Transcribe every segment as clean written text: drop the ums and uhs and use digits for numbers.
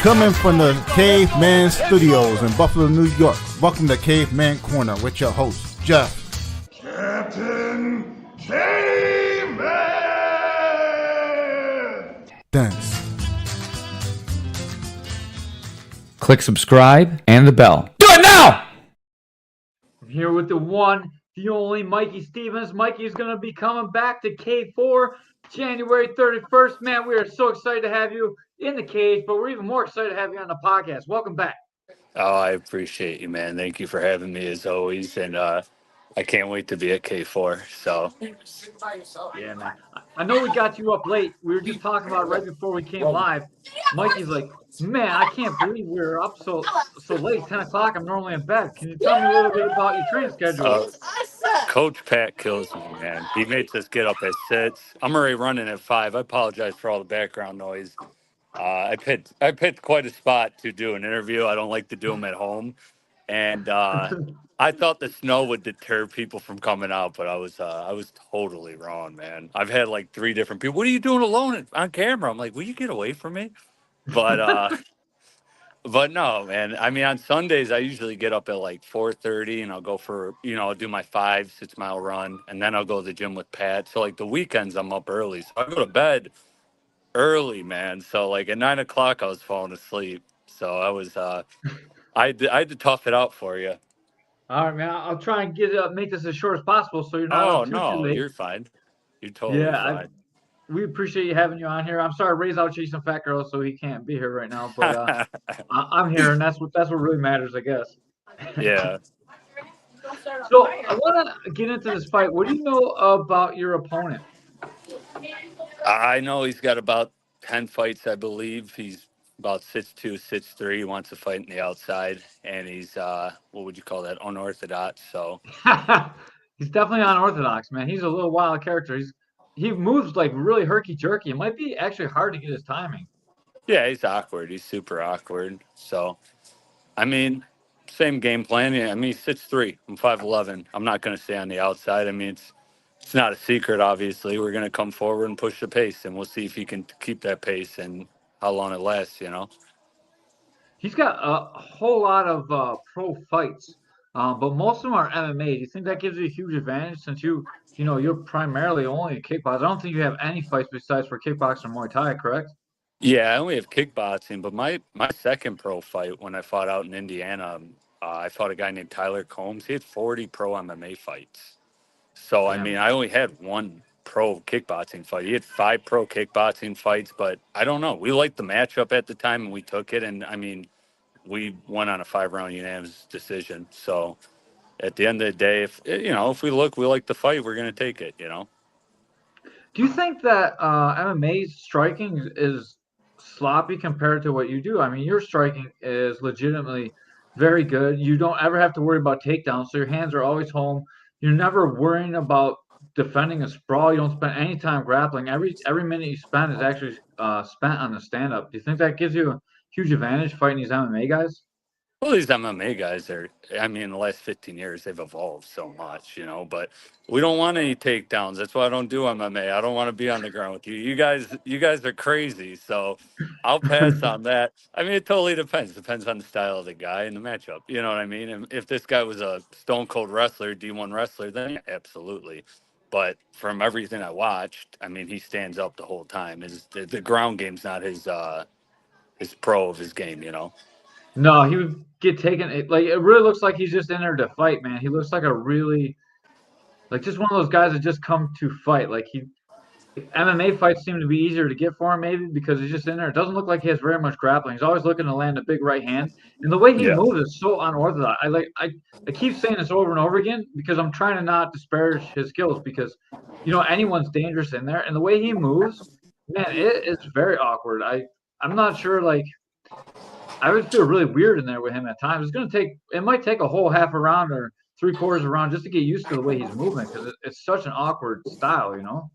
Coming from the Caveman Studios in Buffalo, New York. Welcome to Caveman Corner with your host, Jeff. Captain Caveman! Dance. Click subscribe and the bell. Do it now! I'm here with the one, the only Mikey Stevens. Mikey is going to be coming back to K4 January 31st. Man, we are so excited to have you in the cage, but we're even more excited to have you on the podcast. Welcome back. Oh, I appreciate you, man. Thank you for having me as always. And I can't wait to be at K4. So, Yeah, man. I know we got you up late. We were just talking about it right before we came live. Mikey's like, man, I can't believe we're up so late, 10 o'clock. I'm normally in bed. Can you tell me a little bit about your training schedule? Coach Pat kills me, man. He makes us get up at 6. I'm already running at 5. I apologize for all the background noise. I picked quite a spot to do an interview. I don't like to do them at home. And I thought the snow would deter people from coming out, but I was totally wrong, man. I've had like 3 different people. What are you doing alone on camera? I'm like, will you get away from me? But but no, man. I mean, on Sundays I usually get up at like 4:30, and I'll go for I'll do my 5-6 mile run, and then I'll go to the gym with Pat. So like the weekends I'm up early, so I go to bed early, man. So like at 9 o'clock I was falling asleep. So I was I had to tough it out for you. All right, man. I'll try and make this as short as possible so you're not Oh, up too no, late. you're fine. You're totally fine. We appreciate you having you on here. I'm sorry Ray's out chasing fat girls, so he can't be here right now. But I'm here, and that's what really matters, I guess. Yeah. So I want to get into this fight. What do you know about your opponent? I know he's got about 10 fights, I believe. He's about 6'2", 6'3". He wants to fight in the outside, and he's, what would you call that, unorthodox. So He's definitely unorthodox, man. He's a little wild character. He moves like really herky-jerky. It might be actually hard to get his timing. yeah, he's awkward. He's super awkward. So, I mean, same game plan. Yeah, I mean, he's 6'3". I'm 5'11". I'm not going to stay on the outside. I mean, it's not a secret, obviously. We're going to come forward and push the pace, and we'll see if he can keep that pace and how long it lasts. He's got a whole lot of pro fights, but most of them are MMA. Do you think that gives you a huge advantage since you're primarily only a kickboxer? I don't think you have any fights besides for kickboxing and Muay Thai, correct? Yeah, I only have kickboxing, but my second pro fight when I fought out in Indiana, I fought a guy named Tyler Combs. He had 40 pro MMA fights. So, I Damn. mean, I only had one pro kickboxing fight. He had 5 pro kickboxing fights, but I don't know. We liked the matchup at the time, and we took it. And, I mean, we won on a 5-round unanimous decision. So, at the end of the day, if we like the fight, we're going to take it. Do you think that MMA striking is sloppy compared to what you do? I mean, your striking is legitimately very good. You don't ever have to worry about takedowns, so your hands are always home. You're never worrying about defending a sprawl. You don't spend any time grappling. Every minute you spend is actually spent on the stand up. Do you think that gives you a huge advantage fighting these MMA guys? Well, these MMA guys in the last 15 years, they've evolved so much, but we don't want any takedowns. That's why I don't do MMA. I don't want to be on the ground with you. You guys are crazy. So I'll pass on that. I mean, it totally depends. Depends on the style of the guy and the matchup. You know what I mean? And if this guy was a stone cold wrestler, D1 wrestler, then yeah, absolutely. But from everything I watched, I mean, he stands up the whole time. The ground game's not his pro of his game. No, he would get taken. It really looks like he's just in there to fight, man. He looks like a really just one of those guys that just come to fight. MMA fights seem to be easier to get for him, maybe because he's just in there. It doesn't look like he has very much grappling. He's always looking to land a big right hand, and the way he Yeah. moves is so unorthodox. I keep saying this over and over again because I'm trying to not disparage his skills because anyone's dangerous in there, and the way he moves, man, it is very awkward. I'm not sure I would feel really weird in there with him at times. It might take a whole half a round or 3/4 a round just to get used to the way he's moving because it's such an awkward style.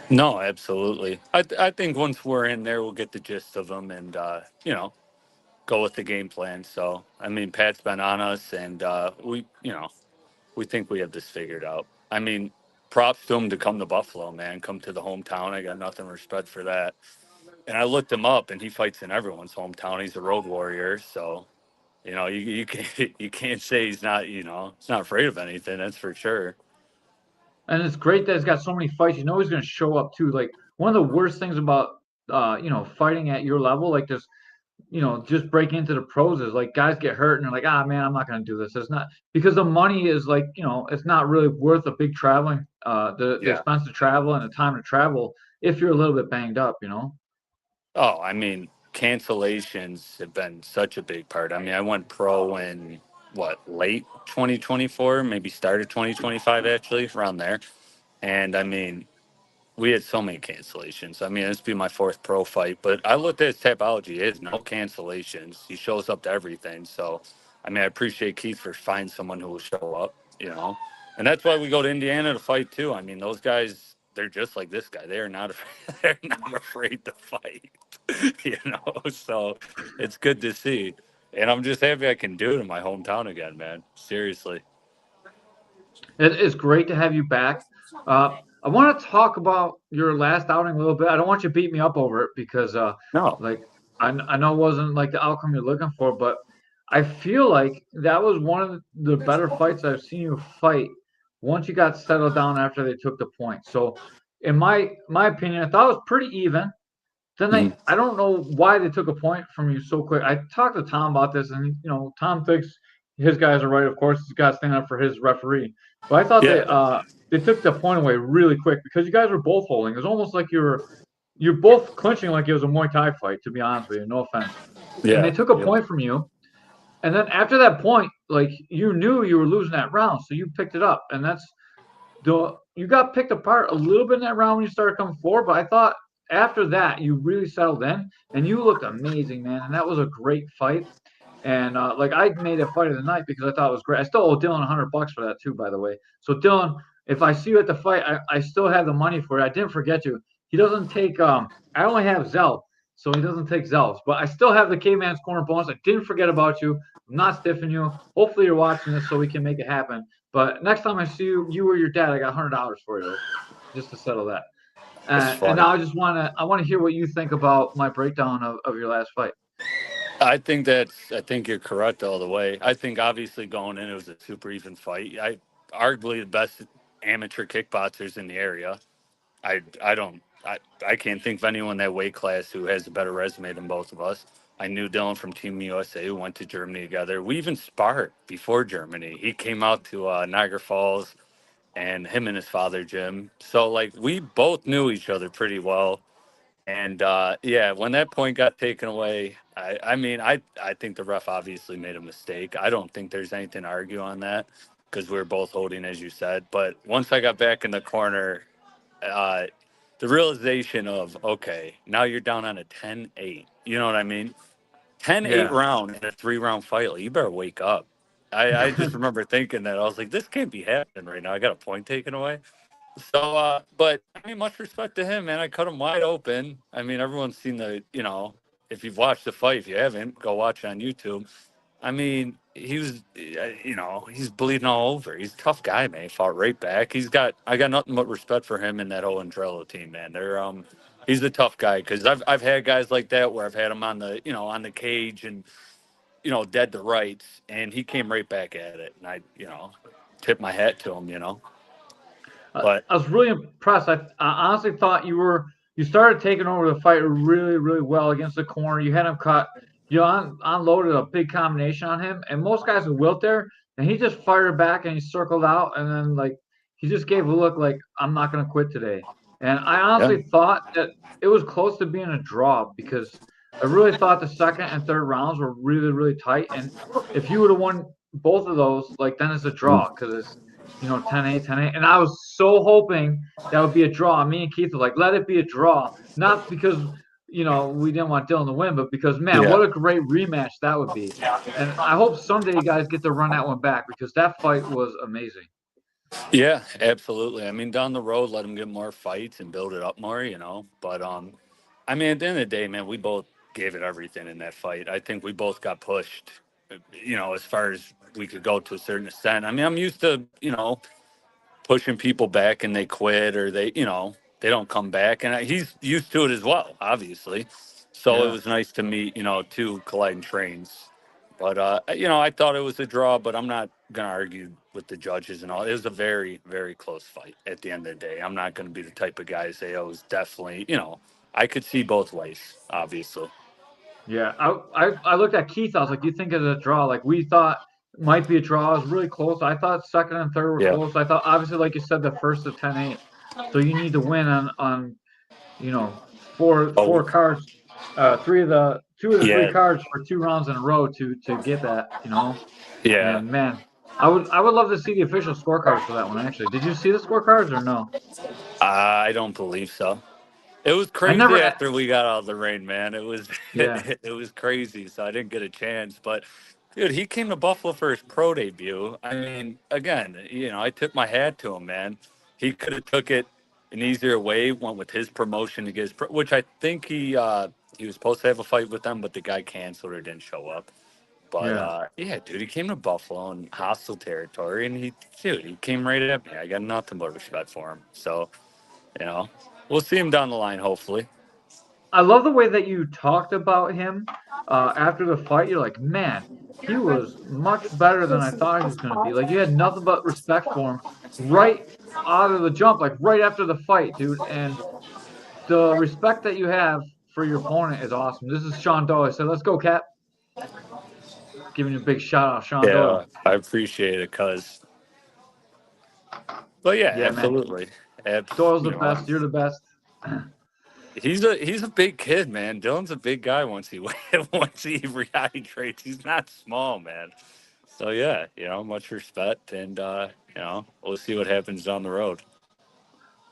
No, absolutely. I think once we're in there, we'll get the gist of them and, go with the game plan. So, I mean, Pat's been on us and we think we have this figured out. I mean, props to him to come to Buffalo, man. Come to the hometown. I got nothing but respect for that. And I looked him up, and he fights in everyone's hometown. He's a road warrior, so you can't you can't say he's not he's not afraid of anything. That's for sure. And it's great that he's got so many fights. You know he's going to show up too. Like one of the worst things about fighting at your level, like this, just breaking into the pros is like guys get hurt and they're like, ah man, I'm not going to do this. It's not because the money is like, it's not really worth a big traveling, the Yeah. expense to travel and the time to travel if you're a little bit banged up. Oh, I mean, cancellations have been such a big part. I mean, I went pro in late 2024, maybe started 2025 actually, around there. And I mean, we had so many cancellations. I mean, this would be my fourth pro fight, but I looked at his typology. It is no cancellations. He shows up to everything. So, I mean, I appreciate Keith for finding someone who will show up. And that's why we go to Indiana to fight too. I mean, those guys, they're just like this guy. They are not, they're not afraid to fight, So it's good to see. And I'm just happy I can do it in my hometown again, man. Seriously. It is great to have you back. I want to talk about your last outing a little bit. I don't want you to beat me up over it because, No. like, I know it wasn't like the outcome you're looking for, but I feel like that was one of the better fights I've seen you fight once you got settled down after they took the point. So, in my opinion, I thought it was pretty even. Then Mhm. I don't know why they took a point from you so quick. I talked to Tom about this, and Tom thinks his guys are right. Of course, he's got to stand up for his referee. But I thought Yeah. they took the point away really quick because you guys were both holding. It was almost like you're both clinching like it was a Muay Thai fight. To be honest with you, no offense. And they Yeah. took a Yep. point from you, and then after that point, like you knew you were losing that round, so you picked it up, and that's you got picked apart a little bit in that round when you started coming forward, but I thought after that you really settled in and you looked amazing, man. And that was a great fight. And like I made a fight of the night because I thought it was great. I still owe Dylan $100 for that too, by the way. So Dylan, if I see you at the fight, I still have the money for it. I didn't forget you. He doesn't take I only have Zelle, so he doesn't take Zelles, but I still have the Caveman's Corner bonus. I didn't forget about you. I'm not stiffing you. Hopefully you're watching this so we can make it happen. But next time I see you or your dad, I got $100 for you, just to settle that. That's And funny. now I want to hear what you think about my breakdown of your last fight. I think you're correct all the way. I think obviously going in, it was a super even fight. I arguably the best amateur kickboxers in the area. I don't I can't think of anyone that weight class who has a better resume than both of us. I knew Dylan from Team USA, who went to Germany together. We even sparred before Germany. He came out to Niagara Falls, and him and his father Jim. So like we both knew each other pretty well. And yeah, when that point got taken away, I mean, I think the ref obviously made a mistake. I don't think there's anything to argue on that because we were both holding, as you said. But once I got back in the corner, uh, the realization of, okay, now you're down on a 10-8. You know what I mean? 10-8 Yeah. round in a 3-round fight. Like, you better wake up. I just remember thinking that. I was like, this can't be happening right now. I got a point taken away. So, but I mean, much respect to him, man. I cut him wide open. I mean, everyone's seen if you've watched the fight, if you haven't, go watch it on YouTube. I mean, he was, he's bleeding all over. He's a tough guy, man. He fought right back. I got nothing but respect for him and that whole Andrello team, man. He's a tough guy because I've had guys like that where I've had him on on the cage and, dead to rights, and he came right back at it. And I tip my hat to him. But I was really impressed. I honestly thought you started taking over the fight really, really well against the corner. You had him cut. You unloaded a big combination on him, and most guys would wilt there, and he just fired back and he circled out, and then like he just gave a look like I'm not going to quit today. And I yeah, honestly thought that it was close to being a draw because I really thought the second and third rounds were really, really tight. And if you would have won both of those, like then it's a draw because it's 10-8, 10-8. And I was so hoping that would be a draw. Me and Keith were like, let it be a draw. Not because, we didn't want Dylan to win, but because, man, yeah. what a great rematch that would be. And I hope someday you guys get to run that one back because that fight was amazing. Yeah, absolutely. I mean, down the road, let him get more fights and build it up more. But I mean, at the end of the day, man, we both gave it everything in that fight. I think we both got pushed, as far as we could go to a certain extent. I mean, I'm used to, pushing people back and they quit or they. they don't come back, and he's used to it as well, obviously. So it Yeah. was nice to meet, two colliding trains. But I thought it was a draw, but I'm not gonna argue with the judges and all. It was a very, very close fight at the end of the day. I'm not gonna be the type of guy to say, oh, it was definitely, I could see both ways, obviously. Yeah. I looked at Keith. I was like, "You think it's a draw?" Like we thought it might be a draw. It was really close. I thought second and third were Yeah. close. I thought obviously, like you said, the first of 10-8. So you need to win on you know four Oh, cards, two of the three yeah, cards for 2 rounds in a row to get that. yeah. And man, I would love to see the official scorecards for that one. Actually, did you see the scorecards or no? I don't believe so. It was I crazy never. after we got out of the rain, man. It was Yeah. it was crazy, so I didn't get a chance. But dude, he came to Buffalo for his pro debut. I mean, again, I tip my hat to him, man. He could have took it an easier way, went with his promotion to get his which I think he was supposed to have a fight with them, but the guy canceled or didn't show up. But Yeah. yeah, dude, he came to Buffalo in hostile territory, and he came right at me. I got nothing but respect for him. So you know, we'll see him down the line, hopefully. I love the way that you talked about him after the fight. You're like, man, he was much better than I thought he was going to be. Like, you had nothing but respect for him right out of the jump, like right after the fight, dude. And the respect that you have for your opponent is awesome. This is Sean Doyle. I said, let's go, Cap. Giving you a big shout out, Sean Yeah, Doyle. I appreciate it, but yeah, Yeah, man. absolutely. Doyle's the best. You're the best. He's a big kid, man. Dylan's a big guy once he once he rehydrates. He's not small, man. So yeah, much respect, and we'll see what happens down the road.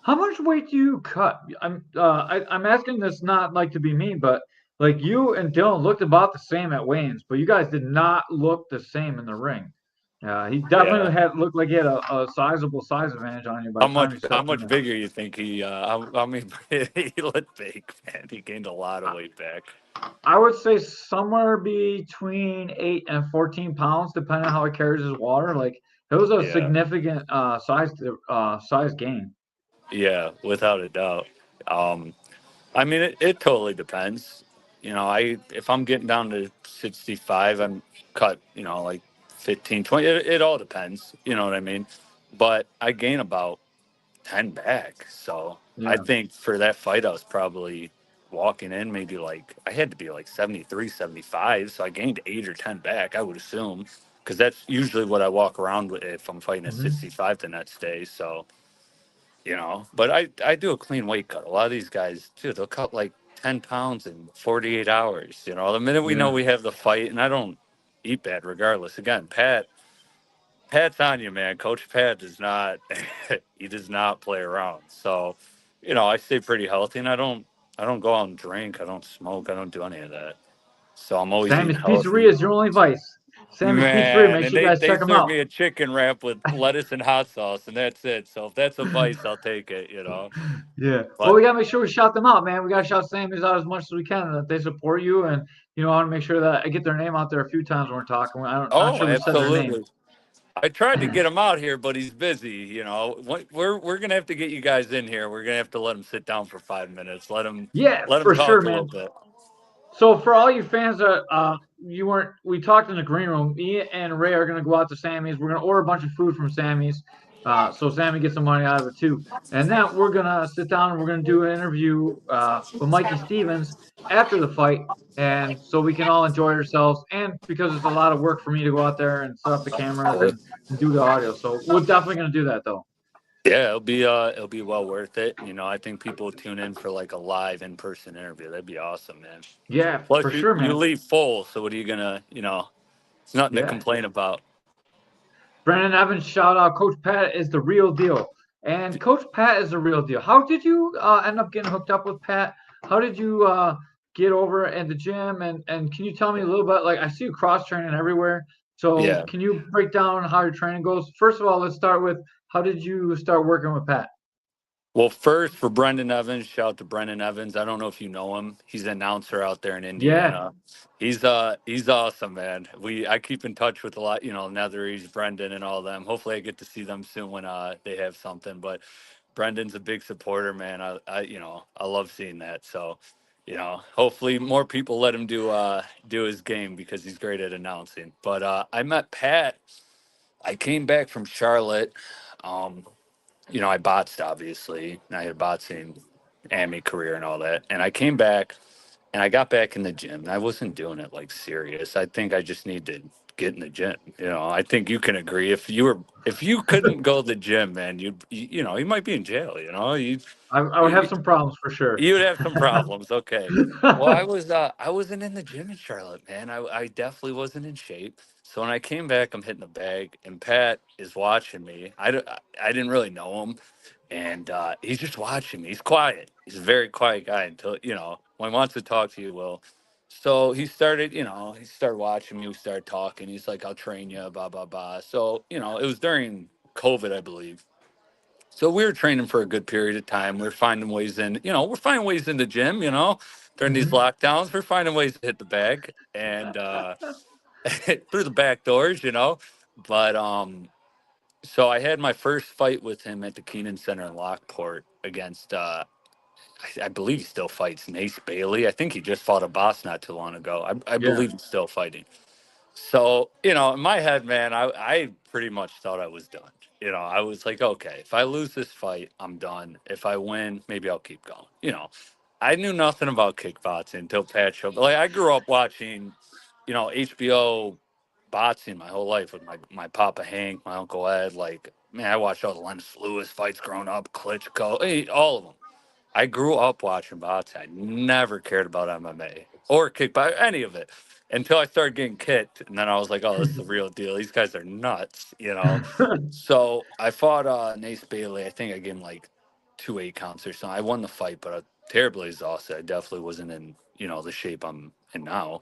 How much weight do you cut? I'm asking this not like to be mean, but like you and Dylan looked about the same at weigh-ins, but you guys did not look the same in the ring. He Yeah. definitely had looked like he had a sizable size advantage on you by How the time much he how stepped in much there. bigger you think he? I mean, he looked big, man. He gained a lot of weight back. I would say somewhere between 8 and 14 pounds, depending on how he carries his water. Like it was a Yeah. significant size gain. Yeah, without a doubt. Um, I mean, it totally depends. If I'm getting down to 65, I'm cut, like 15, 20. It all depends. You know what I mean? But I gain about 10 back. So I Yeah. think for that fight, I was probably walking in maybe like, I had to be like 73, 75. So I gained 8 or 10 back, I would assume, because that's usually what I walk around with if I'm fighting at Hmm. 65 the next day. So but I do a clean weight cut. A lot of these guys, dude, they'll cut like 10 pounds in 48 hours. The minute we know Yeah. we have the fight, and I don't eat bad regardless. Again, Pat's on you, man. Coach Pat does not, he does not play around. So, I stay pretty healthy, and I don't go out and drink. I don't smoke. I don't do any of that. So I'm always eating Sammy's healthy. Pizzeria is your only vice. Sammy's Pizzeria. Man, Make and sure you they guys they check them serve out. me a chicken wrap with lettuce and hot sauce, and that's it. So if that's a vice, I'll take it. Yeah. Well, But we gotta make sure we shout them out, man. We gotta shout Sammy's out as much as we can, and that they support you. And I want to make sure that I get their name out there a few times when we're talking. I'm not oh, sure we said their name. absolutely. I tried to get him out here, but he's busy. We're gonna have to get you guys in here. We're gonna have to let him sit down for 5 minutes. Let him Yeah, let him for sure, talk a little man. bit. So for all you fans that you weren't, we talked in the green room. Me and Ray are gonna go out to Sammy's. We're gonna order a bunch of food from Sammy's, so Sammy gets some money out of it too. And then we're gonna sit down and we're gonna do an interview with Mikey Stevens after the fight, and so we can all enjoy ourselves. And because it's a lot of work for me to go out there and set up the cameras and do the audio, so we're definitely gonna do that though. Yeah, it'll be well worth it. I think people tune in for like a live in person interview. That'd be awesome, man. Yeah, Plus, for you sure, you man. leave full. So what are you gonna? It's nothing to Yeah. complain about. Brandon Evans, shout out. Coach Pat is the real deal. And Coach Pat is the real deal. How did you end up getting hooked up with Pat? How did you get over at the gym? And can you tell me a little bit? Like, I see you cross training everywhere. So Yeah. can you break down how your training goes? First of all, let's start with how did you start working with Pat? Well, first for Brendan Evans, shout out to Brendan Evans. I don't know if you know him. He's an announcer out there in Yeah. Indiana. He's awesome, man. I keep in touch with a lot, Netheries, Brendan, and all them. Hopefully, I get to see them soon when they have something. But Brendan's a big supporter, man. I love seeing that. So, hopefully more people let him do his game because he's great at announcing. But I met Pat. I came back from Charlotte. Um, I boxed obviously. And I had a boxing AMI career and all that. And I came back and I got back in the gym. And I wasn't doing it like serious. I think I just need to get in the gym. I think you can agree. If you couldn't go to the gym, man, you might be in jail. I would have You, some problems for sure. you would have some problems. Okay. Well, I wasn't in the gym in Charlotte, man. I definitely wasn't in shape. So when I came back, I'm hitting the bag, and Pat is watching me. I didn't really know him, and he's just watching me. He's quiet. He's a very quiet guy until when he wants to talk to you. Will. So he started watching me. We started talking. He's like, "I'll train you." Blah blah blah. So it was during COVID, I believe. So we were training for a good period of time. We're finding ways we're finding ways in the gym, during these Mhm. lockdowns. We're finding ways to hit the bag and through the back doors. But so I had my first fight with him at the Keenan Center in Lockport against I believe he still fights Nace Bailey. I think he just fought a boss not too long ago. I Yeah. believe he's still fighting. So, in my head, man, I pretty much thought I was done. I was like, okay, if I lose this fight, I'm done. If I win, maybe I'll keep going. I knew nothing about kickboxing until Pat showed. Like, I grew up watching, HBO boxing my whole life with my Papa Hank, my Uncle Ed. Like, man, I watched all the Lennox Lewis fights growing up, Klitschko, all of them. I grew up watching boxing. I never cared about MMA or kickboxing, any of it, until I started getting kicked, and then I was like, "Oh, this is the real deal. These guys are nuts." So I fought Nace Bailey. I think I gave him like 2 8 counts or something. I won the fight, but I was terribly exhausted. I definitely wasn't in the shape I'm in now.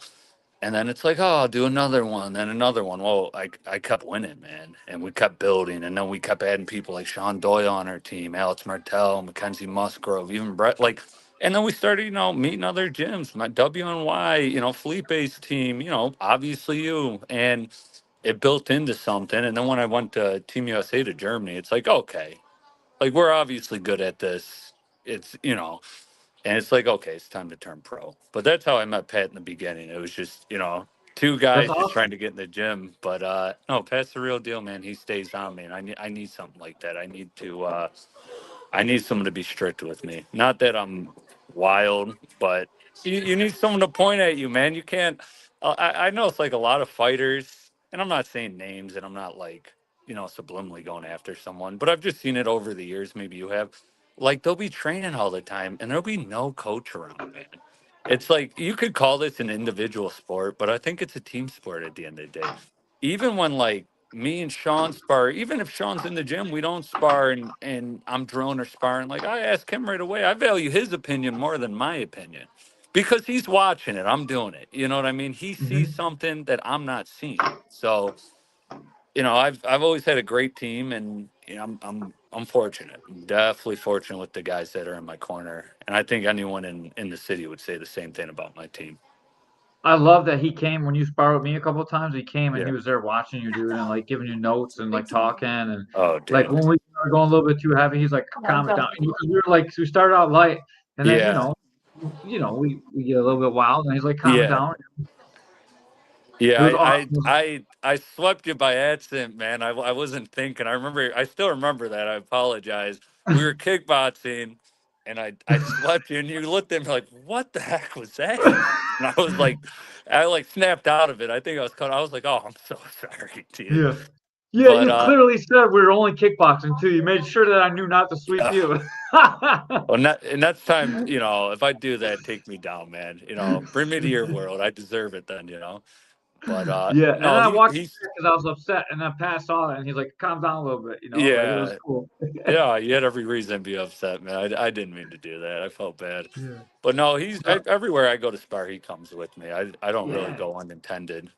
And then it's like, oh, I'll do another one, then another one. Well, I kept winning, man. And we kept building. And then we kept adding people like Sean Doyle on our team, Alex Martell, Mackenzie Musgrove, even Brett. And then we started, meeting other gyms, my WNY, Felipe's team, obviously you. And it built into something. And then when I went to Team USA to Germany, it's like, okay, like we're obviously good at this. And it's like, okay, it's time to turn pro. But that's how I met Pat in the beginning. It was just, two That's guys just trying awesome. to get in the gym. But no, Pat's the real deal, man. He stays on me, and I need something like that. I need someone to be strict with me. Not that I'm wild, but you need someone to point at you, man. You can't. I know it's like a lot of fighters, and I'm not saying names, and I'm not like subliminally going after someone, but I've just seen it over the years. Maybe you have. Like they'll be training all the time, and there'll be no coach around, man. It's like you could call this an individual sport, but I think it's a team sport at the end of the day. Even when like me and Sean spar, even if Sean's in the gym, we don't spar and I'm drilling or sparring. Like I ask him right away. I value his opinion more than my opinion because he's watching it. I'm doing it. You know what I mean? He sees Hmm. something that I'm not seeing. So, I've always had a great team and I'm fortunate. I'm definitely fortunate with the guys that are in my corner. And I think anyone in the city would say the same thing about my team. I love that he came when you sparred with me a couple of times. He came and he Yeah. was there watching you, dude, and like giving you notes and like talking and Oh, like damn. when we were going a little bit too heavy, he's like, calm it down. And we were like, we started out light, and then Yeah. we get a little bit wild, and he's like, calm it Yeah. down. Yeah, It was awesome. I swept you by accident, man. I wasn't thinking. I still remember that. I apologize. We were kickboxing, and I swept you, and you looked at me like, "What the heck was that?" And I like snapped out of it. I think I was caught. I was like, "Oh, I'm so sorry, dude." Yeah. Yeah, But you clearly said we were only kickboxing too. You made sure that I knew not to sweep uh, you. well, next time, if I do that, take me down, man. Bring me to your world. I deserve it then. But Yeah, and then no, I walked he's because I was upset, and then Pat saw it, and he's like, "Calm down a little bit," like it was yeah. cool. Yeah, you had every reason to be upset, man. I didn't mean to do that. I felt bad. Yeah. But no, Uh, everywhere I go to spar, he comes with me. I don't really yeah. go unintended.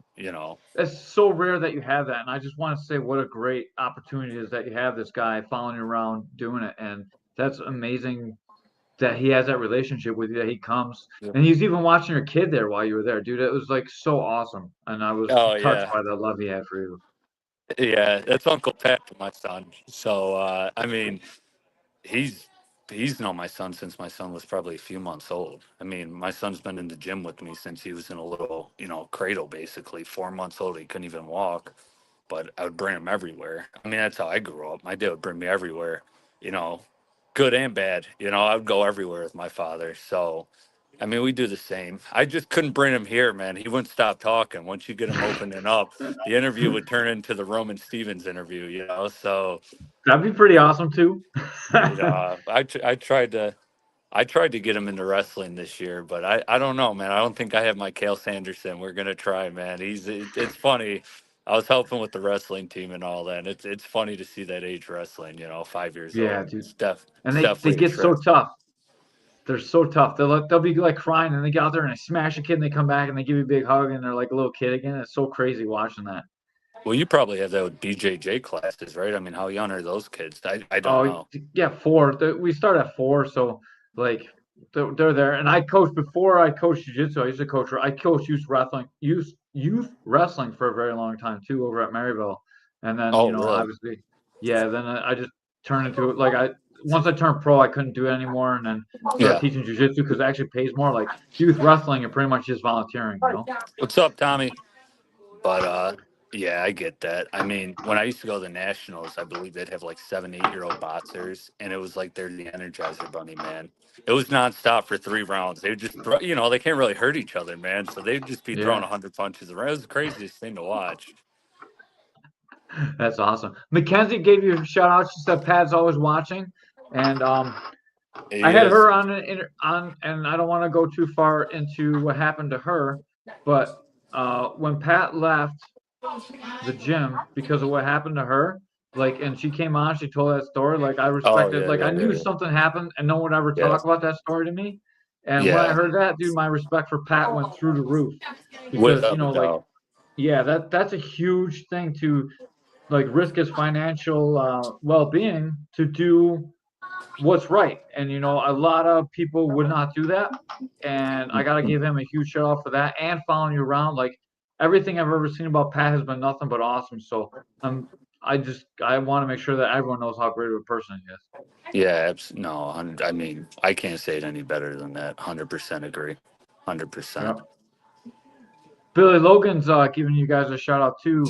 It's so rare that you have that, and I just want to say what a great opportunity it is that you have this guy following you around doing it, and that's amazing that he has that relationship with you, that he comes, Yeah. and he's even watching your kid there while you were there, dude. It was like so awesome, and I was Oh touched yeah. by the love he had for you. Yeah, that's Uncle Pat to my son. So I mean, he's known my son since my son was probably a few months old. I mean, my son's been in the gym with me since he was in a little, cradle, basically 4 months old. He couldn't even walk, but I would bring him everywhere. I mean, that's how I grew up. My dad would bring me everywhere, you know, good and bad. I would go everywhere with my father. So, I mean, we do the same. I just couldn't bring him here, man. He wouldn't stop talking. Once you get him opening up, the interview would turn into the Roman Stevens interview. So, That'd be pretty awesome too. I tried to get him into wrestling this year, but I don't know, man. I don't think I have my Cale Sanderson. We're gonna try, man. It's funny. I was helping with the wrestling team and all that. And it's funny to see that age wrestling. 5 years Yeah, old. dude. It's And they definitely a get so trip. tough. They're so tough. They'll be like crying and they get out there and they smash a kid and they come back and they give you a big hug and they're like a little kid again. It's so crazy watching that. Well, you probably have that with BJJ classes, right? I mean, how young are those kids? I don't Oh know. yeah, 4. We start at 4, so like they're there. And I coached before I coached jiu-jitsu. I coached youth wrestling for a very long time too over at Maryville. And then, Oh, really? obviously, yeah, then I just turned into it. Like once I turned pro, I couldn't do it anymore and then started Yeah. teaching jiu-jitsu because it actually pays more. Like youth wrestling and pretty much just volunteering. What's up, Tommy? But yeah, I get that. I mean, when I used to go to the nationals, I believe they'd have like 7, 8-year-old boxers, and it was like they're the Energizer Bunny, man. It was nonstop for 3 rounds. They would just, they can't really hurt each other, man. So they'd just be throwing Yeah, 100 punches around. It was the craziest thing to watch. that's awesome. Mackenzie gave you a shout out. She said Pat's always watching. And He I had is. her on, and I don't want to go too far into what happened to her, but when Pat left the gym because of what happened to her, like, and she came on, she told that story. Like, I Oh respected, yeah, like, I yeah, knew yeah, something happened, and no one would ever yeah, talk about that story to me. And when I yeah. heard that, dude, my respect for Pat went through the roof because, Without a like, doubt. yeah, that's a huge thing to like risk his financial well-being to do what's right. And a lot of people would not do that. And I gotta give him a huge shout out for that and following you around. Like everything I've ever seen about Pat has been nothing but awesome. So I want to make sure that everyone knows how great of a person he is. Yeah, no. I mean, I can't say it any better than that. 100% agree. 100%. Yeah. Billy Logan's giving you guys a shout out too.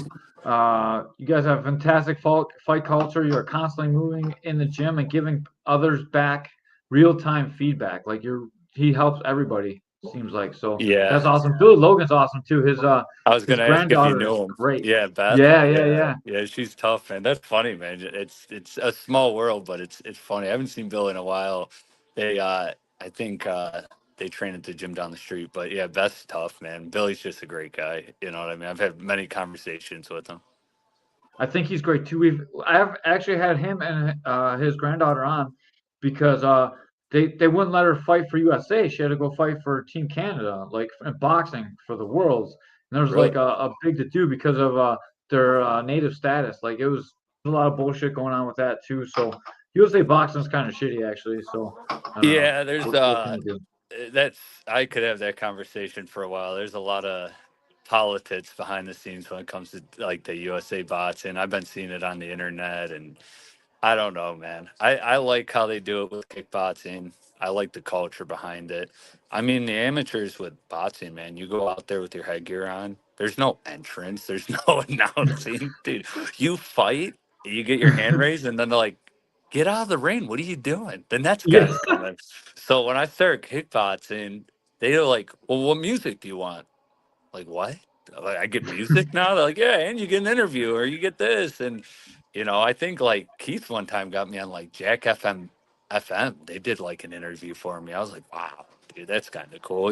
You guys have fantastic fight culture. You're constantly moving in the gym and giving others back real time feedback. Like he helps everybody. Seems like so. That's Yeah. awesome. Billy Logan's awesome too. I was His gonna ask if you granddaughter is knew him. great. Yeah, Beth. Yeah, yeah, Yeah, yeah. yeah, she's tough, man. That's funny, man. It's a small world, but it's funny. I haven't seen Bill in a while. They I think they train at the gym down the street. But yeah, Beth's tough, man. Billy's just a great guy. You know what I mean? I've had many conversations with him. I think he's great too. I've actually had him and his granddaughter on because they wouldn't let her fight for USA. She had to go fight for Team Canada, like in boxing for the Worlds. And there was like Really? a big to do because of their native status. Like it was a lot of bullshit going on with that too. So USA boxing is kind of shitty actually. So I don't know. Yeah, there's What can you do? that's I could have that conversation for a while. There's a lot of politics behind the scenes when it comes to like the USA bots, and I've been seeing it on the internet, and I don't know, man. I like how they do it with kickboxing. I like the culture behind it. I mean, the amateurs with boxing, man, you go out there with your headgear on. There's no entrance. There's no announcing, dude. You fight, you get your hand raised, and then they're like, "Get out of the ring! What are you doing?" The next Yeah. guy's coming. So when I started kickboxing, they were like, "Well, what music do you want?" Like, what? Like, I get music now? They're like, yeah, and you get an interview or you get this. And, I think like Keith one time got me on like Jack FM. They did like an interview for me. I was like, wow, dude, that's kind of cool.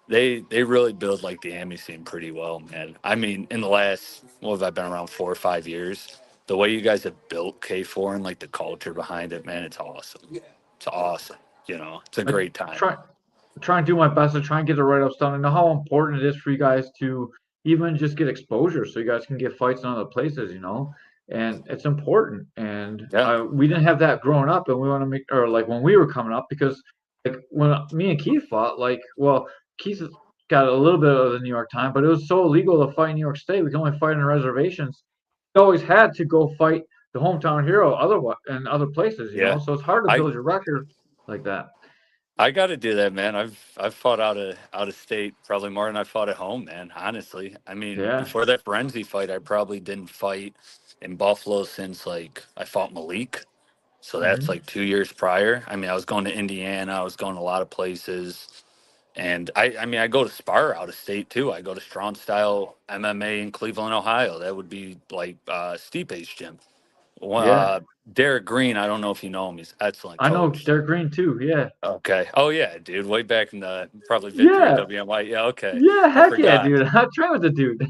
They really build like the AMI scene pretty well, man. I mean, in the last, what have I been around 4 or 5 years? The way you guys have built K4 and like the culture behind it, man, it's awesome. It's awesome. It's a I great time. try and do my best to try and get the write-ups done. I know how important it is for you guys to even just get exposure so you guys can get fights in other places. And it's important. And Yeah. we didn't have that growing up, and we want to make, or like when we were coming up, because like when me and Keith fought, like, well, Keith has got a little bit of the New York time, but it was so illegal to fight in New York State. We could only fight on reservations. We always had to go fight the hometown hero in other places, Yeah. So it's hard to I build your record like that. I got to do that, man. I've fought out of state probably more than I fought at home, man. Honestly, I mean, Yeah. before that Frenzy fight, I probably didn't fight in Buffalo since like I fought Malik. So that's Hmm. like 2 years prior. I mean, I was going to Indiana. I was going a lot of places, and I mean, I go to spar out of state too. I go to Strong Style MMA in Cleveland, Ohio. That would be like Stipe's gym. Well, Yeah. Derek Green, I don't know if you know him. He's an excellent I know coach. Derek Green too. Yeah. Okay. Oh yeah, dude. Way back in the probably Victory Yeah. WMI. Yeah. Okay. Yeah. I Heck yeah, forgot. dude. I train with the dude.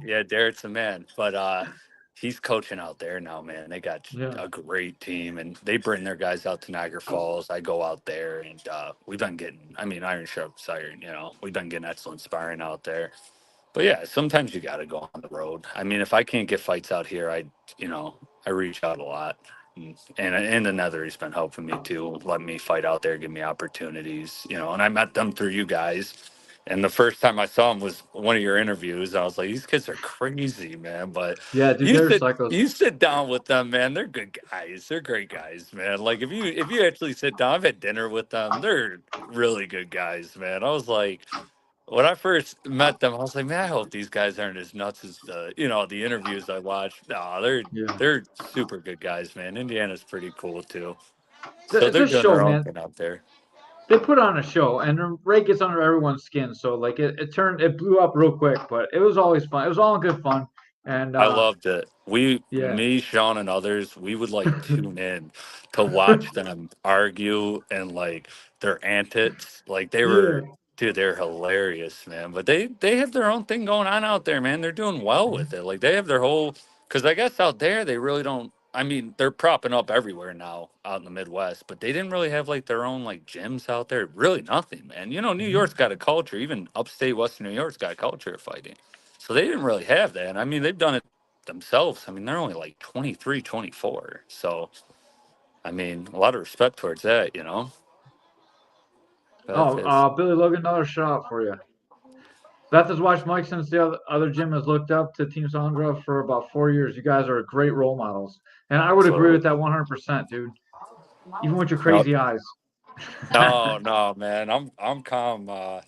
Yeah, Derek's a man. But he's coaching out there now, man. They got Yeah. a great team, and they bring their guys out to Niagara Falls. I go out there, and we've been getting. I mean, Iron Sharp's iron. We've been getting excellent sparring out there. But yeah, sometimes you got to go on the road. I mean, if I can't get fights out here, I reach out a lot. And the Nether's been helping me too, let me fight out there, give me opportunities, and I met them through you guys. And the first time I saw them was one of your interviews. I was like, these kids are crazy, man. But Yeah, dude. you They're sit psychos. you sit down with them, man. They're good guys. They're great guys, man. Like if you actually sit down, I've had dinner with them. They're really good guys, man. I was like, when I first met them, I was like, man, I hope these guys aren't as nuts as the interviews I watched. No, they're Yeah. they're super good guys, man. Indiana's pretty cool too. So It's they're a doing show, their own man. thing out there. They put on a show, and Ray gets under everyone's skin. So like it blew up real quick, but it was always fun. It was all in good fun, and I loved it. yeah, Me, Sean, and others, we would like tune in to watch them argue and like their antics. Like yeah. dude, they're hilarious, man. But they have their own thing going on out there, man. They're doing well with it. Like they have their whole, because I guess out there they really don't. I mean, they're propping up everywhere now out in the Midwest, but they didn't really have like their own like gyms out there. Really nothing, man. New York's got a culture. Even upstate Western New York's got a culture of fighting. So they didn't really have that. I mean, they've done it themselves. I mean, they're only like 23, 24. So, I mean, a lot of respect towards that. But Oh, it's, Billy Logan, another shot for you. Beth has watched Mike since the other gym has looked up to Team Sandra for about 4 years. You guys are great role models, and I would agree so, with that 100%, dude. Even with your no, crazy eyes. no, no, man. I'm calm. I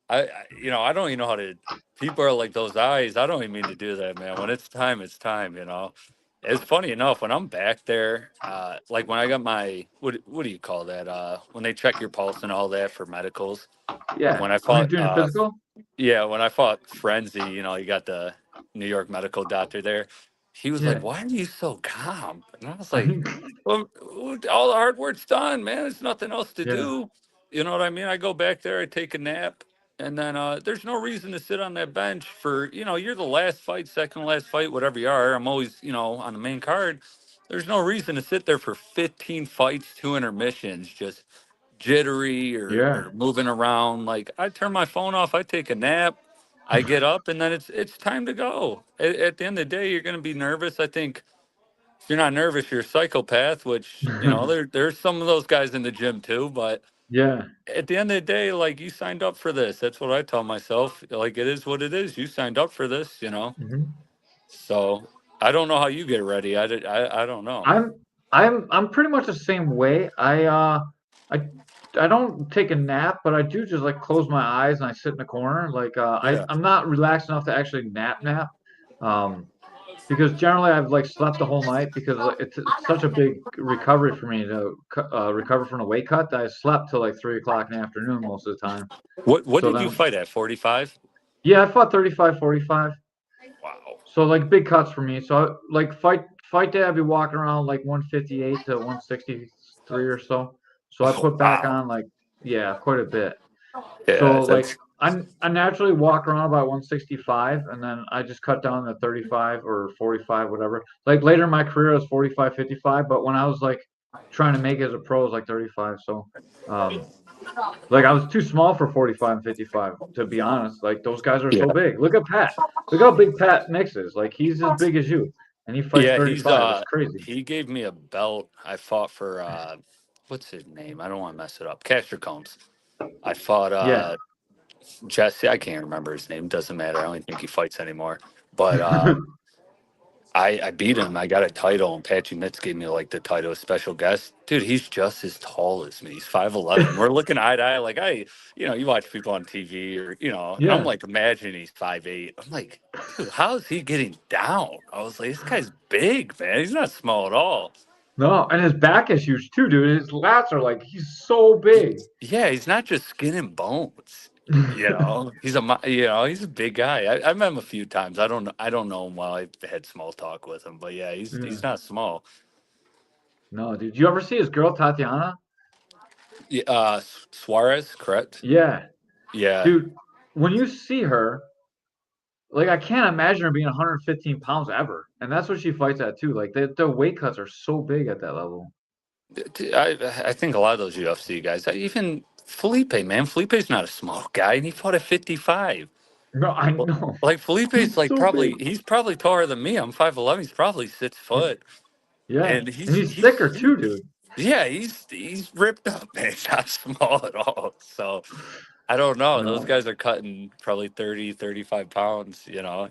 don't even know how to. People are like those eyes. I don't even mean to do that, man. When it's time, it's time. It's funny enough when I'm back there. Like when I got my what do you call that? When they check your pulse and all that for medicals. Yeah, When I when you're fought, doing physical. yeah, when I fought Frenzy, you got the New York medical doctor there. He was like, Yeah. "Why are you so calm?" And I was like, "Well, all the hard work's done, man. There's nothing else to Yeah. do. You know what I mean? I go back there, I take a nap, and then there's no reason to sit on that bench for you're the last fight, second last fight, whatever you are. I'm always on the main card. There's no reason to sit there for 15 fights, two intermissions, just jittery Yeah. or moving around. Like I turn my phone off, I take a nap, I get up, and then it's time to go. At the end of the day, you're going to be nervous. I think if you're not nervous, you're a psychopath. Which there's some of those guys in the gym too. But Yeah. at the end of the day, like you signed up for this. That's what I tell myself. Like it is what it is. You signed up for this. Hmm. So I don't know how you get ready. I don't know. I'm I'm pretty much the same way. I I don't take a nap, but I do just like close my eyes and I sit in the corner. Like Yeah. I'm not relaxed enough to actually nap. Um, because generally I've like slept the whole night because like, it's such a big recovery for me to recover from a weight cut that I slept till like 3 o'clock in the afternoon most of the time. What So did you then, fight at? 45? yeah, I fought 35, 45. Wow. So like big cuts for me. So like fight day, I'd be walking around like 158 to 163 or so. So I Oh put back wow. on like yeah, quite a bit. Yeah, So like that's I naturally walk around about 165 and then I just cut down to 35 or 45, whatever. Like later in my career, it was 45, 55, but when I was like trying to make it as a pro, it was like 35. So like I was too small for 45 and 55, to be honest. Like those guys are so yeah. big. Look at Pat. Look how big Pat Nix is. Like he's as big as you, and he fights Yeah, he's 35. It's crazy. he gave me a belt. I fought for what's his name? I don't want to mess it up. Caster Combs. I fought Yeah. Jesse. I can't remember his name. Doesn't matter. I don't even think he fights anymore. But I beat him. I got a title, and Patchy Mitts gave me like the title of special guest. Dude, he's just as tall as me. He's 5'11". We're looking eye to eye. Like you watch people on TV, or and I'm Yeah. like, imagine he's 5'8". I'm like, dude, how is he getting down? I was like, this guy's big, man. He's not small at all. No, and his back is huge too, dude. His lats are like he's so big. Yeah, he's not just skin and bones. He's a big guy. I've met him a few times. I don't know him well. I've had small talk with him, but yeah, he's Yeah. not small. No, dude. You ever see his girl Tatiana? Yeah, Suarez, correct? Yeah, Yeah. dude. When you see her, like I can't imagine her being 115 pounds ever, and that's what she fights at too. Like the weight cuts are so big at that level. I think a lot of those UFC guys, even Felipe, man, Felipe's not a small guy, and he fought at 55. No, I Well, know. like Felipe's He's like so big. he's probably taller than me. I'm 5'11". He's probably 6 foot, Yeah, and and he's he's he's thicker too, huge. dude. Yeah, he's ripped up, man. He's not small at all. So I don't know. Those No. guys are cutting probably 30, 35 pounds.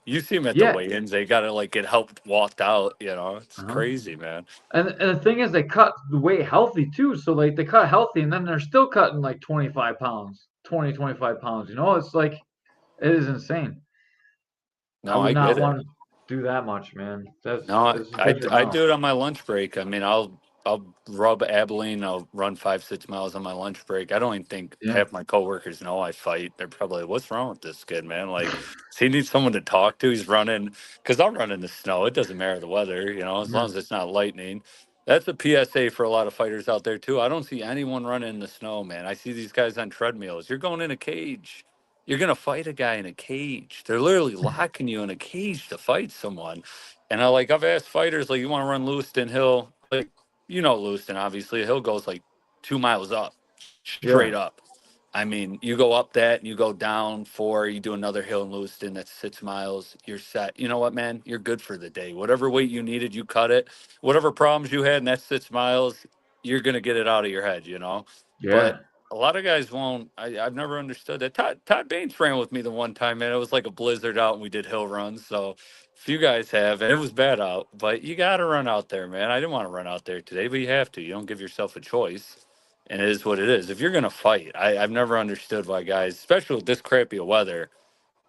You see them at the Yeah. weigh-ins. They got to like get helped walked out. It's Uh-huh. crazy, man. And the thing is, they cut the weight healthy too. So like they cut healthy, and then they're still cutting like 25 pounds, 25 pounds. It's like it is insane. I No, would I not get it. want to do that much, man. No, It's a I different I now. do it on my lunch break. I mean, I'll rub Abilene. I'll run 5, 6 miles on my lunch break. I don't even think Yeah, half my coworkers know I fight. They're probably like, "What's wrong with this kid, man? Like, does he need someone to talk to? He's running because I'll run in the snow. It doesn't matter the weather, as long yeah, as it's not lightning." That's a PSA for a lot of fighters out there too. I don't see anyone running in the snow, man. I see these guys on treadmills. You're going in a cage. You're gonna fight a guy in a cage. They're literally locking you in a cage to fight someone. And I've asked fighters, like, you want to run Lewiston Hill? Like, Lewiston, obviously. The hill goes like 2 miles up, yeah, straight up. I mean, you go up that and you go down 4, you do another hill in Lewiston, that's 6 miles, you're set. You know what, man? You're good for the day. Whatever weight you needed, you cut it. Whatever problems you had in that 6 miles, you're going to get it out of your head. But yeah, a lot of guys won't. I've never understood that. Todd Baines ran with me the one time, man. It was like a blizzard out and we did hill runs. So few guys have, and it was bad out, but you got to run out there, man. I didn't want to run out there today, but you have to. You don't give yourself a choice, and it is what it is. If you're gonna fight, I've never understood why guys, especially with this crappy of weather,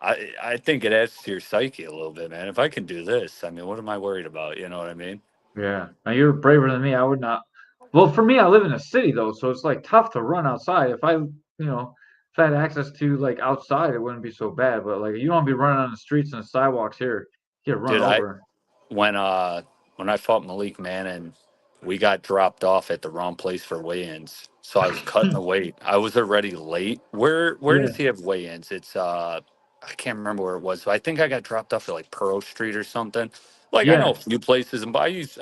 I think it adds to your psyche a little bit, man. If I can do this, I mean, what am I worried about? You know what I mean? yeah. Now you're braver than me. I would not. Well, for me, I live in a city though, so it's like tough to run outside. If I had access to like outside, it wouldn't be so bad. But like, you don't be running on the streets and the sidewalks here. You get run Dude, I over. when uh when I fought Malik Mannon, we got dropped off at the wrong place for weigh-ins. So I was cutting the weight. I was already late. Where Yeah, does he have weigh-ins? It's I can't remember where it was. So I think I got dropped off at like Pearl Street or something. Like I know yeah, a few places, and I used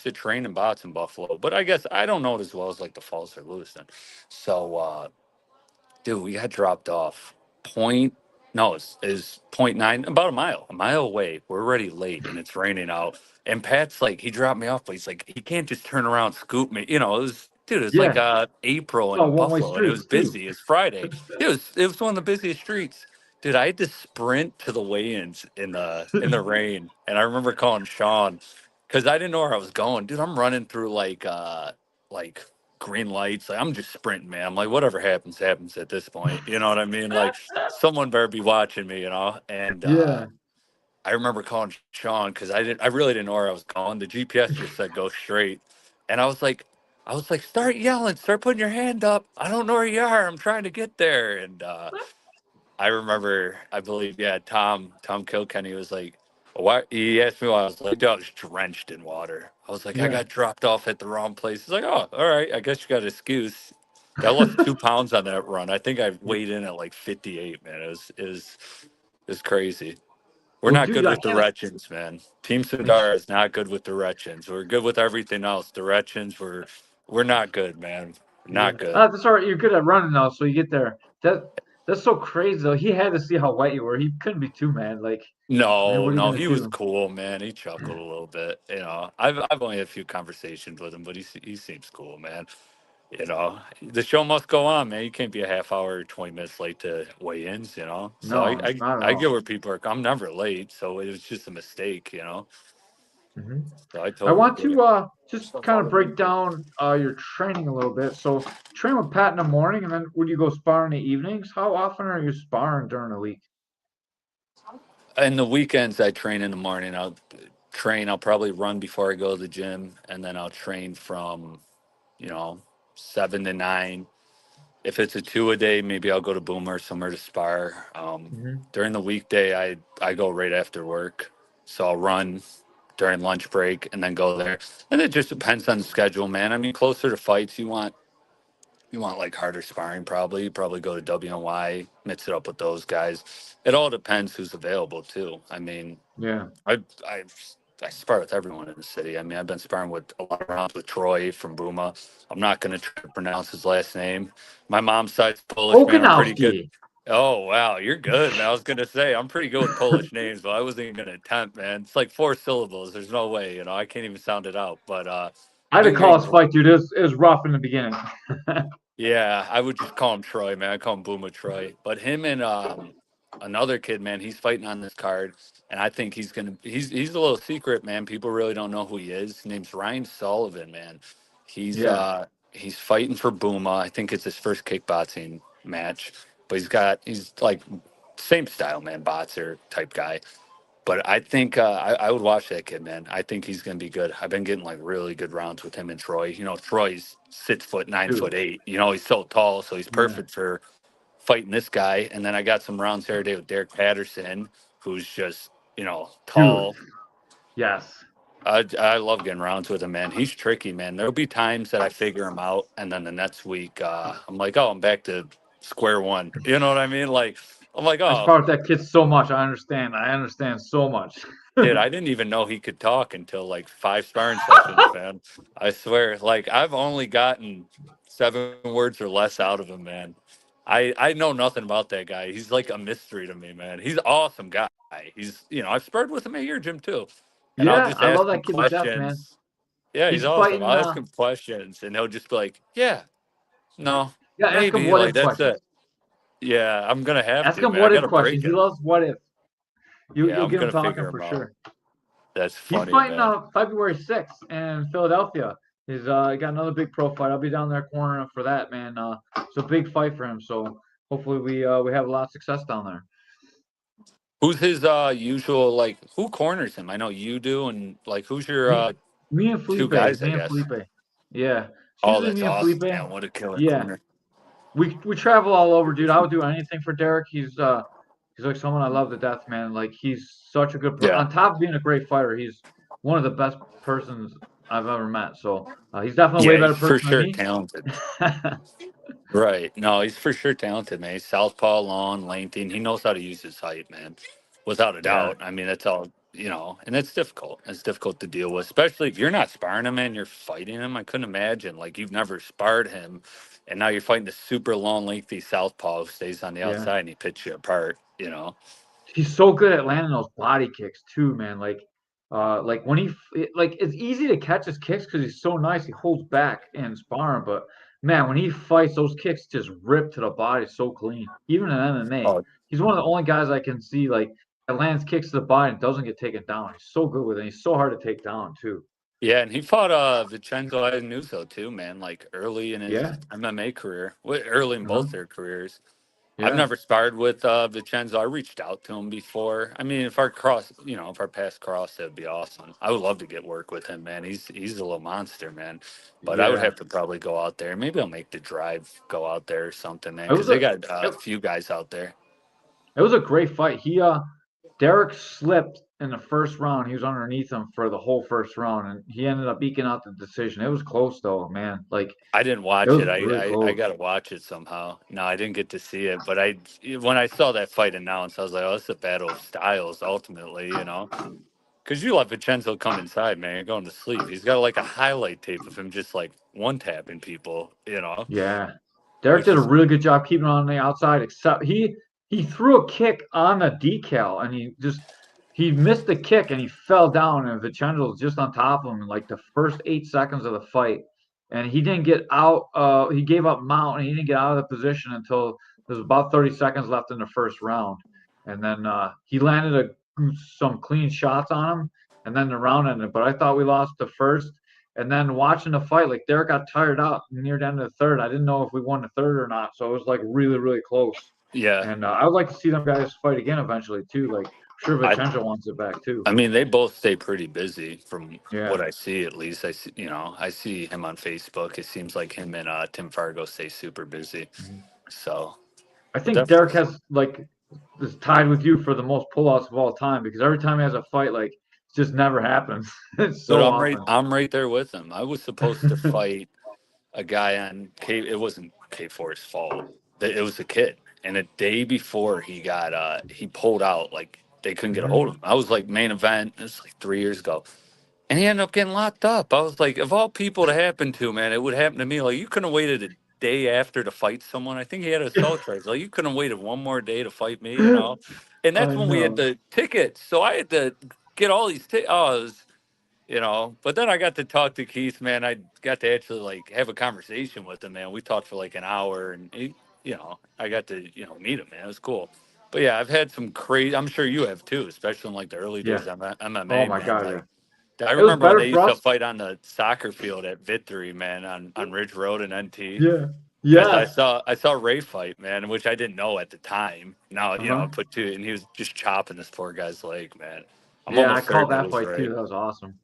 to train in bots in Buffalo, but I guess I don't know it as well as like the Falls or Lewiston. So dude, we got dropped off. Point, no, it's point nine, about a mile away. We're already late and it's raining out. And Pat's like, he dropped me off, but he's like, he can't just turn around, scoop me. It's like yeah. April Oh, in one-way Buffalo and it was streets too. busy. It's Friday. It was one of the busiest streets. Dude, I had to sprint to the weigh-ins in the rain. And I remember calling Sean because I didn't know where I was going. Dude, I'm running through like green lights. Like I'm just sprinting, man. I'm like, whatever happens, happens at this point. You know what I mean? Like someone better be watching me. And Yeah, I remember calling Sean because I really didn't know where I was going. The GPS just said go straight. And I was like, start putting your hand up. I don't know where you are. I'm trying to get there. And I remember, I believe, yeah, Tom Kilkenny was like, why? He asked me why I was like, dude, I was drenched in water. I was like, I yeah. got dropped off at the wrong place. He's like, oh, all right, I guess you got an excuse. I lost 2 pounds on that run. I think I weighed in at like 58, man. It was crazy. We're Well, not dude, good I with can't. directions, man. Team Sundara is not good with directions. We're good with everything else. Directions, we're not good, man. Yeah. Not good. That's all right. You're good at running though, so you get there. That's so crazy though. He had to see how wet you were. He couldn't be too mad. Like, I mean, No, what are you no, gonna he was do? cool, man. He chuckled a little bit. I've only had a few conversations with him, but he seems cool, man. The show must go on, man. You can't be a half hour, 20 minutes late to weigh-ins. So I No, I, not at I get all. where people are. I'm never late, so it was just a mistake. Mhm. So I I totally want get it. to just kind of break down your training a little bit. So, train with Pat in the morning, and then would you go spar in the evenings? How often are you sparring during the week? And the weekends I train in the morning. I'll probably run before I go to the gym, and then I'll train from, you know, 7 to 9. If it's a two a day, maybe I'll go to Boomer somewhere to spar. Hmm. During the weekday, I go right after work, so I'll run during lunch break and then go there. And it just depends on the schedule, man. I mean, closer to fights, you want like harder sparring, probably. You probably go to WNY, mix it up with those guys. It all depends who's available too. I mean, Yeah. I I I spar with everyone in the city. I mean, I've been sparring with a lot of rounds with Troy from Buma. I'm not going to try to pronounce his last name. My mom's side's Polish, man. I'm pretty good. Okanowski. Oh wow, you're good, man. I was gonna say I'm pretty good with Polish names, but I wasn't even gonna attempt, man. It's like 4 syllables. There's no way, I can't even sound it out. But I I've had to been call getting his fight, dude. It was rough in the beginning. yeah, I would just call him Troy, man. I call him Boomer Troy. But him and another kid, man, he's fighting on this card, and I think he's a little secret, man. People really don't know who he is. His name's Ryan Sullivan, man. He's Yeah, uh he's fighting for Booma. I think it's his first kickboxing match, but he's like same style, man, boxer type guy. But I think I would watch that kid, man. I think he's going to be good. I've been getting like really good rounds with him and Troy. Troy's 6 foot, nine dude. foot eight. He's so tall, so he's Yeah, perfect for fighting this guy. And then I got some rounds here today with Derek Patterson, who's just dude. tall. Yes, I love getting rounds with him, man. He's tricky, man. There'll be times that I figure him out, and then the next week I'm like, oh, I'm back to square one. You know what I mean? Like I'm like, I oh, sparred that kid so much. I understand. I understand so much. dude, I didn't even know he could talk until like 5 sparring sessions, man. I swear, like I've only gotten 7 words or less out of him, man. I know nothing about that guy. He's like a mystery to me, man. He's an awesome guy. I've sparred with him at your gym too, and I'll Yeah, just I love ask him that kid to death, man. questions. Yeah, he's He's awesome. fighting. I'll ask him questions, and he'll just be like, "Yeah, no, Yeah, ask him maybe." what Like if that's questions. it. Yeah, I'm gonna have Ask to, him man. I what if gotta questions. break He him. loves what if. Yeah, You'll I'm get him gonna talking figure for him out. sure. That's He's funny, fighting man. February 6th in Philadelphia. He's got another big pro fight. I'll be down there cornering for that, man. It's a big fight for him. So hopefully we have a lot of success down there. Who's his usual like who corners him? I know you do, and like who's your Me, me and two Felipe. guys, I Me and guess. Felipe. Yeah, it's Oh, usually that's me and awesome, Felipe. man. What a killer Yeah, corner. we travel all over, dude. I would do anything for Derek. He's like someone I love to death, man. Like he's such a Yeah. on top of being a great fighter, he's one of the best persons I've ever met. So he's definitely a way Yeah, better he's for person than sure me. talented. Right. No, he's for sure talented, man. He's southpaw, long, lengthy, and he knows how to use his height, man. Without a Yeah, doubt. I mean, that's all, and it's difficult. It's difficult to deal with, especially if you're not sparring him and you're fighting him. I couldn't imagine. Like, you've never sparred him, and now you're fighting the super long, lengthy southpaw who stays on the yeah. outside and he picks you apart. He's so good at landing those body kicks too, man. Like when like it's easy to catch his kicks because he's so nice. He holds back in sparring, but man, when he fights, those kicks just rip to the body so clean. Even in MMA, Oh, he's one of the only guys I can see like that lands kicks to the body and doesn't get taken down. He's so good with it. He's so hard to take down too. yeah, and he fought Vincenzo Iannuzzo too, man, like early in his Yeah, MMA career, early in uh-huh. both their careers. I've Yeah, never sparred with Vincenzo. I reached out to him before. I mean, if our paths crossed, that'd be awesome. I would love to get work with him, man. He's a little monster, man. But I would yeah. have to probably go out there. Maybe I'll make the drive, go out there or something, man, It because was they a got a it, few guys out there. it was a great fight. Derek slipped in the first round. He was underneath him for the whole first round, and he ended up eking out the decision. It was close though, man. Like I didn't it watch was it. really I close. got to watch it somehow. No, I didn't get to see it. But when I saw that fight announced, I was like, oh, it's a battle of styles ultimately. Because you let Vincenzo come inside, man. You're going to sleep. He's got like a highlight tape of him just like one tapping people, Yeah, Derek which did a is, really good job keeping on the outside. Except he threw a kick on the decal, and he missed the kick, and he fell down, and Vincenzo was just on top of him in like the first 8 seconds of the fight, and he didn't get out. He gave up mount, and he didn't get out of the position until there was about 30 seconds left in the first round, and then he landed some clean shots on him, and then the round ended. But I thought we lost the first, and then watching the fight, like Derek got tired out near the end of the third. I didn't know if we won the third or not, so it was like really, really close. Yeah, And I would like to see them guys fight again eventually too. Like, I'm sure I Vincenzo wants it back too. I mean they both stay pretty busy from Yeah. what I see at least. I see, I see him on Facebook. It seems like him and Tim Fargo stay super busy. Mhm. So I we'll think definitely. Derek has like is tied with you for the most pullouts of all time because every time he has a fight, like it just never happens. It's But so I'm right. often. I'm right there with him. I was supposed to fight a guy on K. It wasn't K4's fault. It was a kid, and a day before he pulled out. Like they couldn't get a Mhm. hold of him. I was like main event. It was like 3 years ago, and he ended up getting locked up. I was like, of all people to happen to, man, it would happen to me. Like you couldn't have waited a day after to fight someone. I think he had assault charge. Like you couldn't have waited one more day to fight me. And that's I when we had know. the tickets. So I had to get all these tickets. Oh, it was, but then I got to talk to Keith, man. I got to actually like have a conversation with him, man. We talked for like an hour, and I got to meet him, man. It was cool. But yeah, I've had some crazy. I'm sure you have too, especially in like the early days Yeah. of Oh MMA, my man. God. Like Yeah. I It was remember when better they for used to us. fight on the soccer field at Victory, man, on Ridge Road in NT. Yeah. Because I Yes. saw I saw Ray fight, man, which I didn't know at the time. Now I Uh-huh. put two, and he was just chopping this poor guy's leg, man. I'm Yeah, I almost called certain it that was fight too. Ray. That was awesome.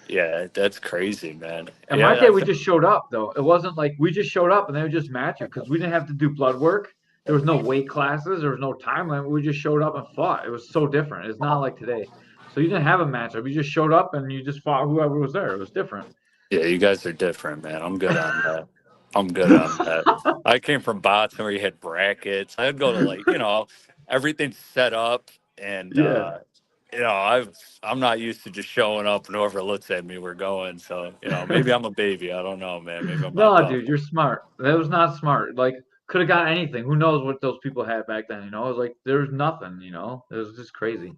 Yeah, that's crazy, man. And my Yeah, day, we just showed up though. It wasn't like we just showed up and they would just match you because we didn't have to do blood work. There was no weight classes. There was no time limit. We just showed up and fought. It was so different. It's not like today. So you didn't have a matchup. You just showed up and you just fought whoever was there. It was different. yeah, you guys are different, man. I'm good on that. I'm good on that. I came from boxing where you had brackets. I'd go to like, everything's set up, and Yeah. I'm not used to just showing up and whoever looks at me, we're going. So, maybe I'm a baby. I don't know, man. Maybe I'm not No, tough. dude, you're smart. That was not smart. Like, could have got anything. Who knows what those people had back then? It was like there was nothing. It was just crazy.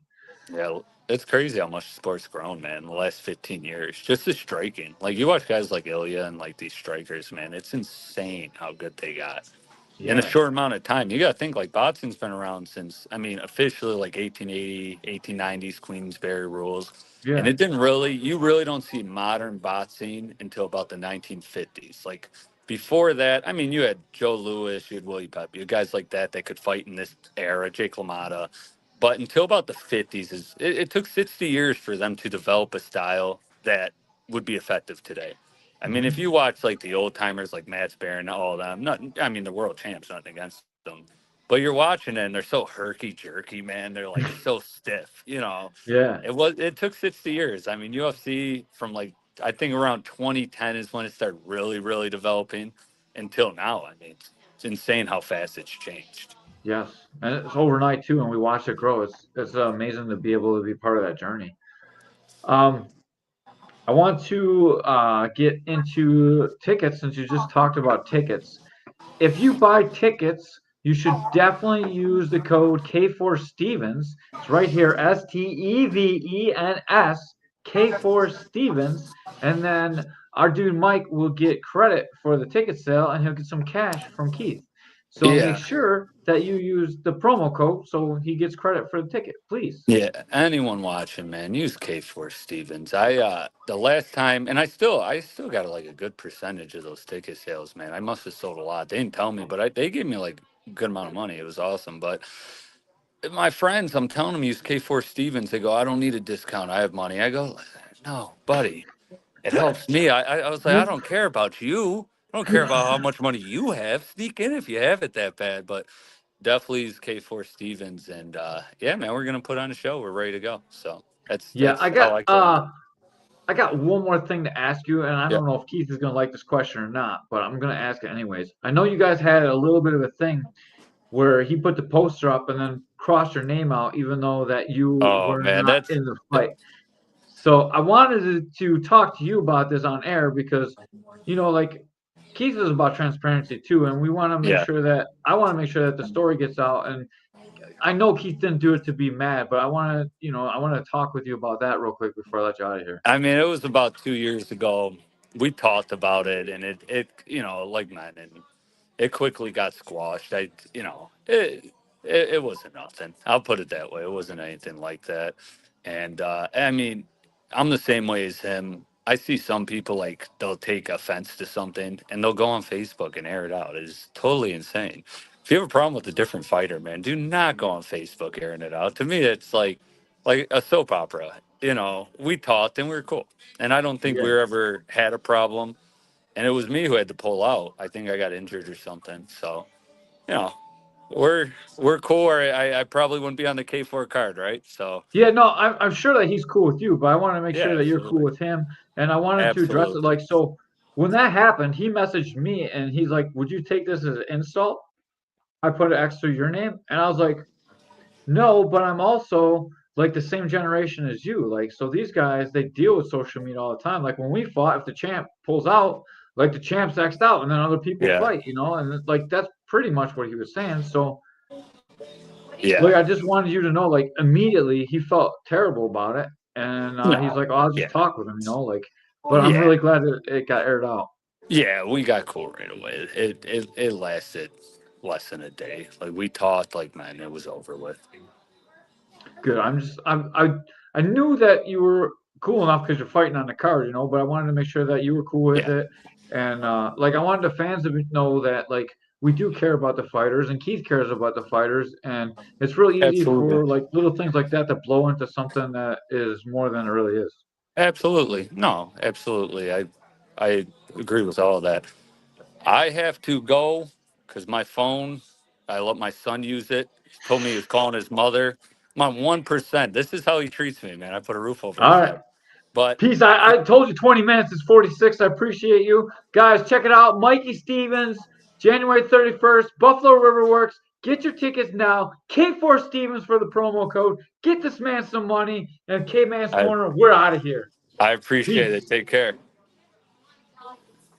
Yeah, it's crazy how much sports grown, man, in the last 15 years. Just the striking. Like you watch guys like Ilya and like these strikers, man, it's insane how good they got in a Yeah. short amount of time. You got to think like boxing's been around since, I mean, officially like 1880, 1890s Queensberry rules. And Yeah. it didn't really, you really don't see modern boxing until about the 1950s. Like before that, I mean, you had Joe Louis, you had Willie Pep, you had guys like that could fight in this era, Jake LaMotta. But until about the 50s, it took 60 years for them to develop a style that would be effective today. I mean, if Hmm. you watch like the old timers like Matt Barron, all of them, not, I mean, the world champs, nothing against them, but you're watching it and they're so herky jerky, man. They're like so stiff. Yeah. It took 60 years. I mean, UFC from like, I think around 2010 is when it started really, really developing until now. I mean, it's insane how fast it's changed. Yes, and it's overnight too, and we watched it grow. It's amazing to be able to be part of that journey. Um, I want to get into tickets since you just talked about tickets. If you buy tickets, you should definitely use the code K4Stevens. It's right here, Stevens, K4Stevens, and then our dude Mike will get credit for the ticket sale, and he'll get some cash from Keith. So make Yeah. sure that you use the promo code so he gets credit for the ticket, please. Yeah, anyone watching, man, use K4 Stevens. I the last time, and I still got like a good percentage of those ticket sales, man. I must have sold a lot. They didn't tell me, but they gave me like a good amount of money. It was awesome. But my friends, I'm telling them use K4 Stevens. They go, I don't need a discount. I have money. I go, no, buddy, it helps me. I was like, I don't care about you. I don't care about how much money you have. Sneak in if you have it that bad. But definitely is K4 Stevens, and yeah, man, we're gonna put on a show. We're ready to go. So that's Yeah, that's how I came. I got one more thing to ask you, and I Yeah. don't know if Keith is going to like this question or not, but I'm going to ask it anyways. I know you guys had a little bit of a thing where he put the poster up and then crossed your name out, even though that you Oh were man, not in the fight. So I wanted to talk to you about this on air because, like Keith is about transparency too, and we want to make yeah. sure that I want to make sure that the story gets out. And I know Keith didn't do it to be mad, but I want to talk with you about that real quick before I let you out of here. I mean, it was about 2 years ago. We talked about it, and like man, and it quickly got squashed. It wasn't nothing. I'll put it that way. It wasn't anything like that. And I mean, I'm the same way as him. I see some people like they'll take offense to something and they'll go on Facebook and air it out. It's totally insane. If you have a problem with a different fighter, man, do not go on Facebook airing it out. To me, it's like a soap opera. You know, we talked and we were cool, and I don't think we Yeah. ever had a problem. And it was me who had to pull out. I think I got injured or something. So, you know, we're cool. Or I probably wouldn't be on the K4 card, right? So, Yeah, no, I'm sure that he's cool with you, but I want to make yeah, sure that you're cool absolutely, with him. And I wanted to address it absolutely. like so. When that happened, he messaged me and he's like, "Would you take this as an insult?" I put an X through your name, and I was like, "No, but I'm also like the same generation as you. Like, so these guys they deal with social media all the time. Like when we fought, if the champ pulls out, like the champ's X'd out, and then other people Yeah, fight, and like that's pretty much what he was saying. So yeah. like I just wanted you to know, like immediately he felt terrible about it, and he's No, like, "Oh, I'll just yeah, talk with him," like. But I'm yeah, really glad that it got aired out. yeah. We got cool right away. It lasted less than a day. Like we talked, like man, it was over with. Good. I knew that you were cool enough because you're fighting on the card, but I wanted to make sure that you were cool with Yeah, it, and like I wanted the fans to know that like we do care about the fighters, and Keith cares about the fighters, and it's really easy absolutely, for like little things like that to blow into something that is more than it really is. absolutely. No, absolutely. I agree with all of that. I have to go because my phone, I let my son use it. He told me he was calling his mother. I'm on 1%. This is how he treats me, man. I put a roof over his All right. head. But Peace. I told you 20 minutes is 46. I appreciate you. Guys, check it out. Mikey Stevens, January 31st, Buffalo River Works. Get your tickets now. K4 Stevens for the promo code. Get this man some money. And K Man's I, Corner, we're out of here. I appreciate Peace. it. Take care.